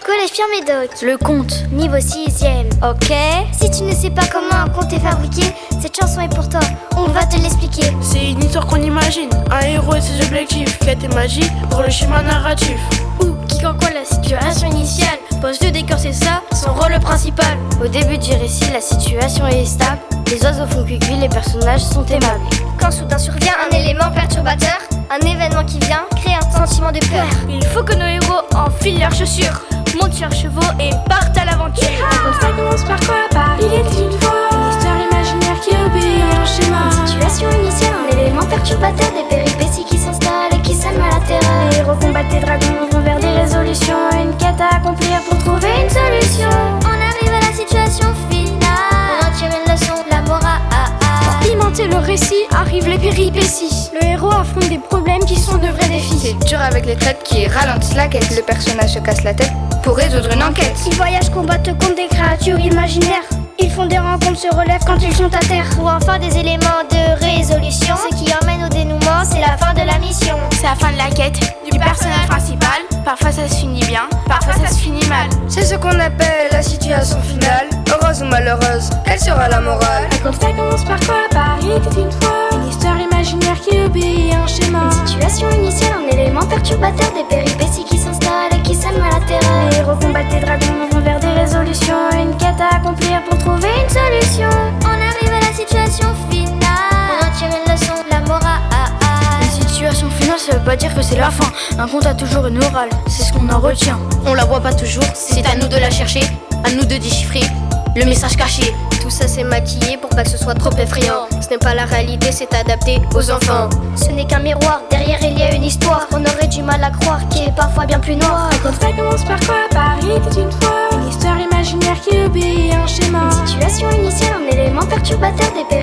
Collège Pierre Médoc. Le conte. Niveau 6ème. Ok. Si tu ne sais pas comment un conte est fabriqué, cette chanson est pour toi, on va te l'expliquer. C'est une histoire qu'on imagine, un héros et ses objectifs, quête et magie pour le schéma narratif. Ou qui quand quoi la situation initiale pose le décor, c'est ça son rôle principal. Au début du récit, la situation est stable. Les oiseaux font cuicui, les personnages sont aimables. Quand soudain survient un élément perturbateur, un événement qui vient créer un sentiment de peur. Il faut que nos héros enfilent leurs chaussures, montent leurs chevaux et partent à l'aventure. Ça commence par quoi? Par il était une fois une histoire imaginaire qui obéit à un schéma. Une situation initiale, un élément perturbateur, des péripéties qui s'installent et qui sèment la terreur. Les héros combattent des dragons, vont vers des résolutions, une quête à accomplir pour trouver une solution. On arrive à la situation finale, on en tire une leçon, la morale. Pour pimenter le récit, arrivent les péripéties. Le héros affronte des problèmes qui sont de vrais défis. C'est dur avec les traites qui ralentissent la quête. Le personnage se casse la tête pour résoudre une enquête. Ils voyagent, combattent contre des créatures imaginaires. Ils font des rencontres, se relèvent quand ils sont à terre. Ou enfin des éléments de résolution, ce qui emmène au dénouement, c'est la fin de la mission. C'est la fin de la quête du personnage principal. Parfois ça se finit bien, parfois ça se finit mal. C'est ce qu'on appelle la situation finale. Heureuse ou malheureuse, quelle sera la morale? Raconte, ça commence par quoi? Par il était une fois une histoire imaginaire qui obéit à un schéma. Une situation initiale, un élément perturbateur, des péripéties qui s'installent et qui sèment la terreur. Les héros combattent des dragons, vont vers des résolutions, une quête à accomplir pour trouver une solution. On arrive à la situation finale, on en tire une leçon, la morale. Une situation finale, ça veut pas dire que c'est la fin. Un conte a toujours une morale, c'est ce qu'on en retient. On la voit pas toujours, c'est à nous de la chercher, à nous de déchiffrer le message caché. Tout ça c'est maquillé pour pas que ce soit trop effrayant. Ce n'est pas la réalité, c'est adapté aux enfants. Ce n'est qu'un miroir, derrière il y a une histoire. On aurait du mal à croire, qui est parfois bien plus noire. Raconte, ça commence par quoi? Par il était une fois une histoire imaginaire qui obéit à un schéma. Une situation initiale, un élément perturbateur, des